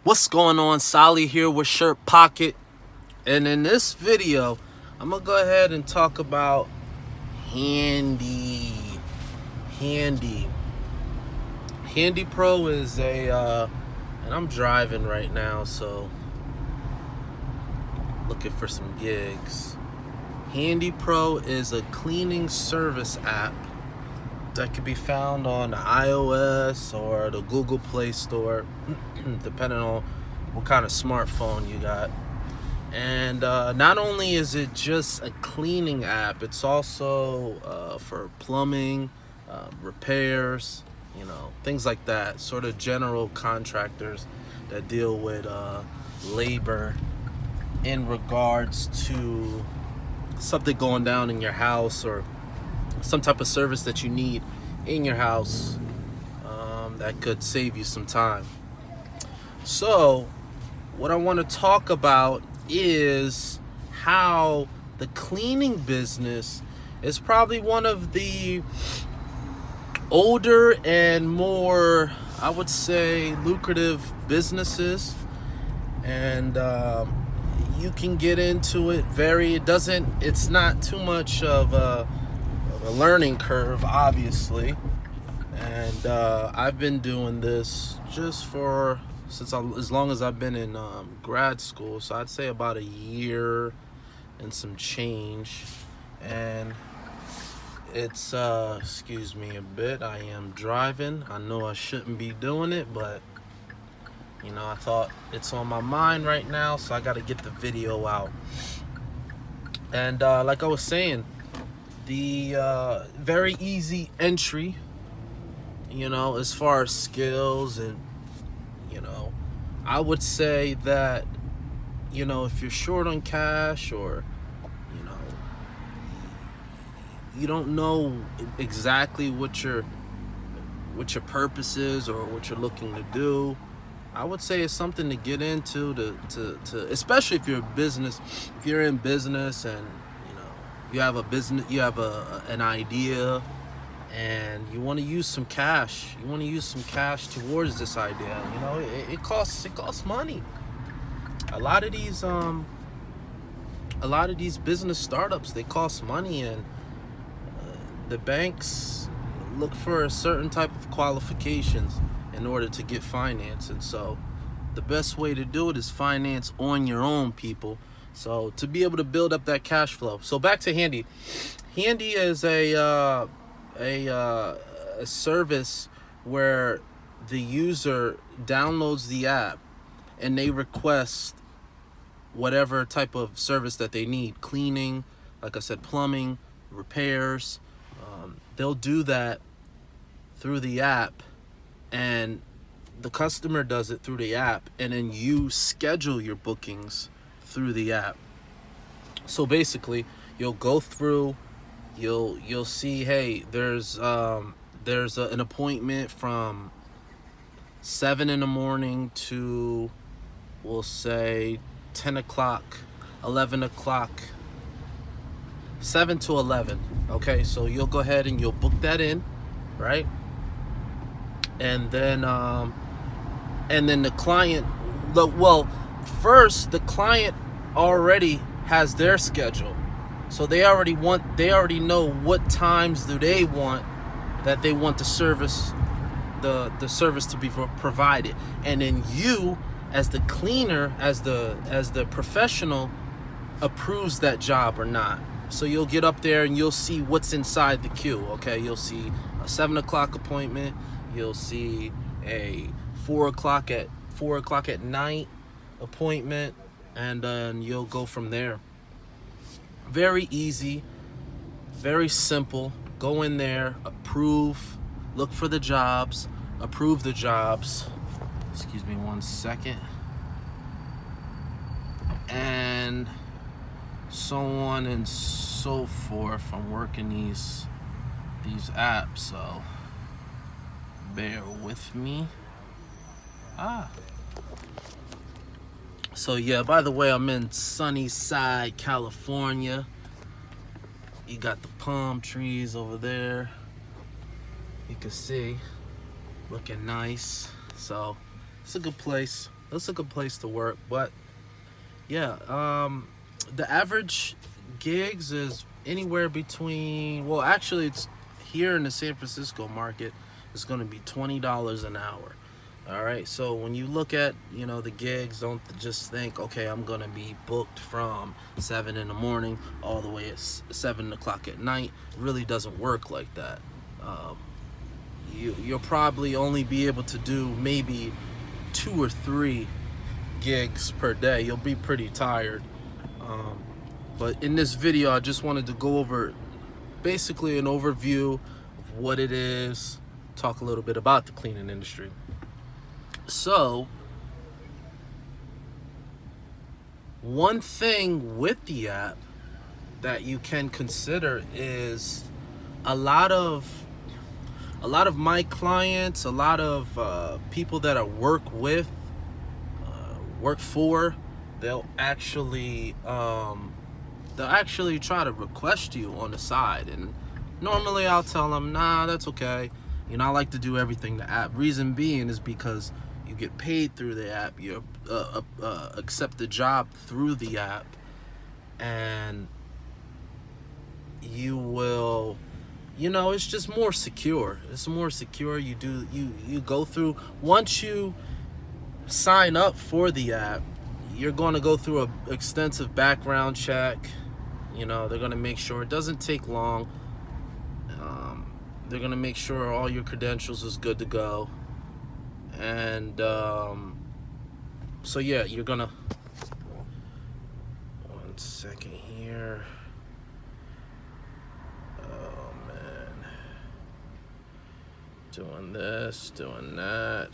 What's going on? Sally here with Shirt Pocket, and in this video I'm gonna go ahead and talk about Handy Pro is and I'm driving right now, so looking for some gigs. HandyPro is a cleaning service app that can be found on the iOS or the Google Play Store, depending on what kind of smartphone you got. And not only is it just a cleaning app, it's also for plumbing, repairs, things like that. Sort of general contractors that deal with labor in regards to something going down in your house or some type of service that you need in your house that could save you some time. So what I want to talk about is how the cleaning business is probably one of the older and more, I would say, lucrative businesses. And you can get into it it's not too much of a learning curve, obviously. And I've been doing this as long as I've been in grad school, so I'd say about a year and some change. And it's excuse me a bit, I am driving. I know I shouldn't be doing it, but I thought it's on my mind right now, so I got to get the video out. And like I was saying, the very easy entry, as far as skills. And I would say that if you're short on cash, or you don't know exactly what your purpose is or what you're looking to do, I would say it's something to get into, to especially if you're in business and you have an idea and you want to use some cash. You want to use some cash towards this idea. It costs money. A lot of these business startups, they cost money, and the banks look for a certain type of qualifications in order to get finance. And so the best way to do it is finance on your own, people. So to be able to build up that cash flow. So back to Handy. Handy is a service where the user downloads the app and they request whatever type of service that they need. Cleaning, like I said, plumbing, repairs. They'll do that through the app, and the customer does it through the app, and then you schedule your bookings through the app. So basically, you'll go through, you'll see, hey, there's an appointment from 7 in the morning to, we'll say, 10 o'clock, 11 o'clock, 7 to 11. Okay, so you'll go ahead and you'll book that in, right? And then the client, first the client already has their schedule, so they already know what times they want the service, the service to be provided. And then you, as the cleaner, as the professional, approves that job or not. So you'll get up there and you'll see what's inside the queue. Okay, you'll see a 7 o'clock appointment. You'll see a 4 o'clock at night appointment, and then you'll go from there. Very easy, very simple. Go in there, approve, look for the jobs, approve the jobs. Excuse me one second. And so on and so forth. I'm working these apps, so bear with me. So yeah, by the way, I'm in Sunnyside, California. You got the palm trees over there. You can see, looking nice. So it's a good place. That's a good place to work. But yeah, the average gigs is anywhere between, well, actually, it's here in the San Francisco market, it's going to be $20 an hour. All right, so when you look at, the gigs, don't just think, okay, I'm going to be booked from 7 in the morning all the way at 7 o'clock at night. It really doesn't work like that. Um, you'll probably only be able to do maybe 2 or 3 gigs per day. You'll be pretty tired. But in this video, I just wanted to go over basically an overview of what it is, talk a little bit about the cleaning industry. So, one thing with the app that you can consider is a lot of my clients, a lot of people that I work with, work for, they'll actually try to request you on the side, and normally I'll tell them, nah, that's okay. I like to do everything the app. Reason being is because you get paid through the app, you accept the job through the app, and you will, it's just more secure. It's more secure. You go through, once you sign up for the app, you're going to go through an extensive background check. They're going to make sure it doesn't take long. They're going to make sure all your credentials is good to go. And so yeah, you're going to, 1 second here. Oh man. Doing this, doing that.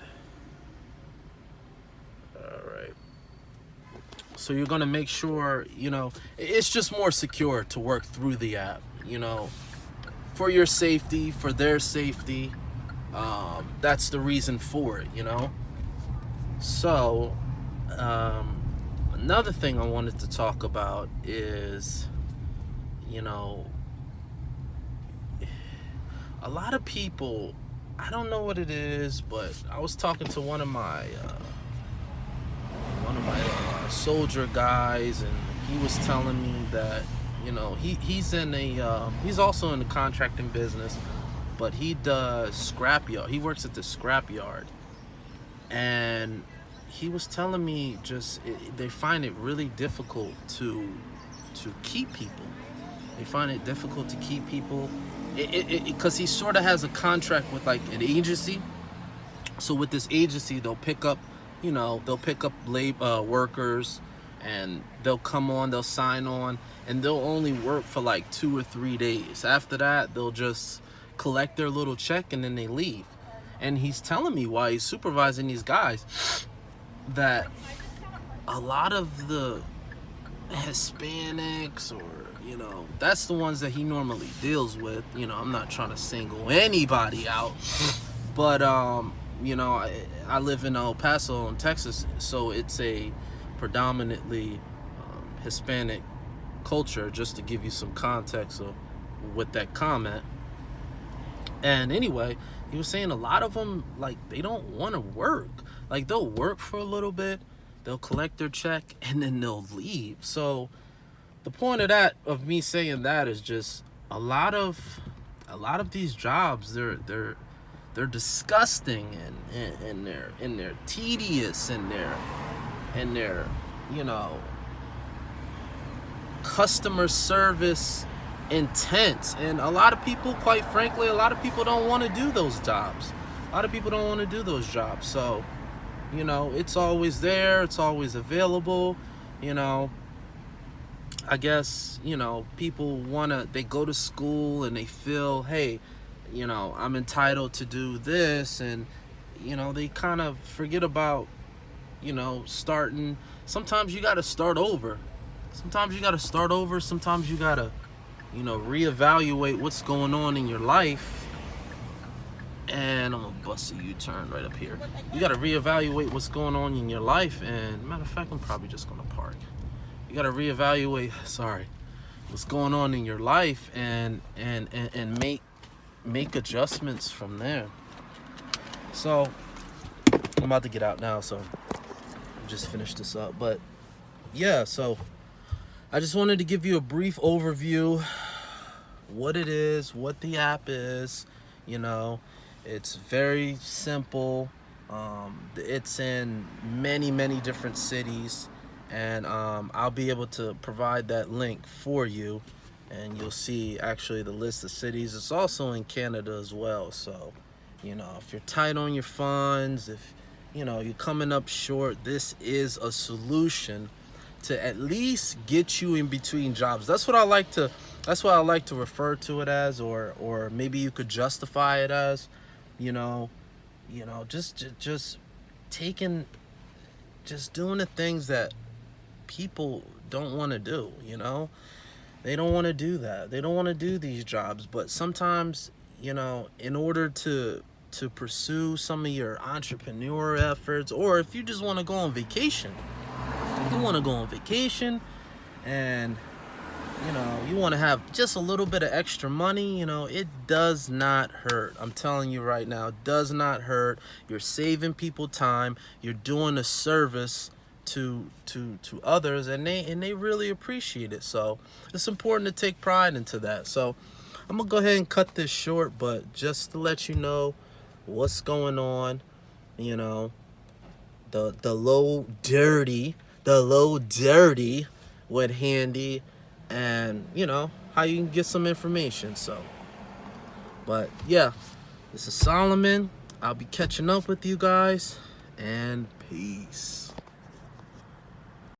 All right. So you're going to make sure, it's just more secure to work through the app, for your safety, for their safety. That's the reason for it, So, another thing I wanted to talk about is, a lot of people, I don't know what it is, but I was talking to one of my soldier guys, and he was telling me that he's also in the contracting business, but he does scrapyard. He works at the scrapyard, and he was telling me they find it really difficult to keep people. They find it difficult to keep people because he sort of has a contract with like an agency. So with this agency, they'll pick up workers, and they'll come on, they'll sign on, and they'll only work for like 2 or 3 days. After that, they'll just collect their little check and then they leave. And he's telling me while he's supervising these guys that a lot of the Hispanics, or that's the ones that he normally deals with. I'm not trying to single anybody out, but I live in El Paso, in Texas, so it's a predominantly Hispanic culture, just to give you some context with that comment. And anyway, he was saying a lot of them, like, they don't want to work. Like, they'll work for a little bit, they'll collect their check, and then they'll leave. So the point of me saying that is just a lot of these jobs, they're disgusting, and they're tedious, and they're customer service intense. And a lot of people, quite frankly, don't want to do those jobs. So it's always there, it's always available. I guess people they go to school and they feel, hey, I'm entitled to do this, and they kind of forget about starting. Sometimes you got to start over. Sometimes you got to reevaluate what's going on in your life. And I'm gonna bust a U-turn right up here. You got to reevaluate what's going on in your life, and matter of fact, I'm probably just gonna park. You got to reevaluate what's going on in your life, and make adjustments from there. So I'm about to get out now, so just finish this up. But yeah, so I just wanted to give you a brief overview, what it is, what the app is. You know, it's very simple. It's in many different cities, and I'll be able to provide that link for you, and you'll see actually the list of cities. It's also in Canada as well. So, you know, if you're tight on your funds, if you know you're coming up short, this is a solution to at least get you in between jobs. That's what I like to refer to it as, or maybe you could justify it as, you know, just taking, just doing the things that people don't want to do. You know, they don't want to do that. They don't want to do these jobs. But sometimes, you know, in order to pursue some of your entrepreneur efforts, or if you just want to go on vacation, and you know, you want to have just a little bit of extra money, you know, it does not hurt. I'm telling you right now, it does not hurt. You're saving people time. You're doing a service to others, and they really appreciate it. So it's important to take pride into that. So I'm gonna go ahead and cut this short, but just to let you know what's going on, you know, the low dirty with Handy, and you know how you can get some information. So, but yeah, this is Solomon. I'll be catching up with you guys, and peace.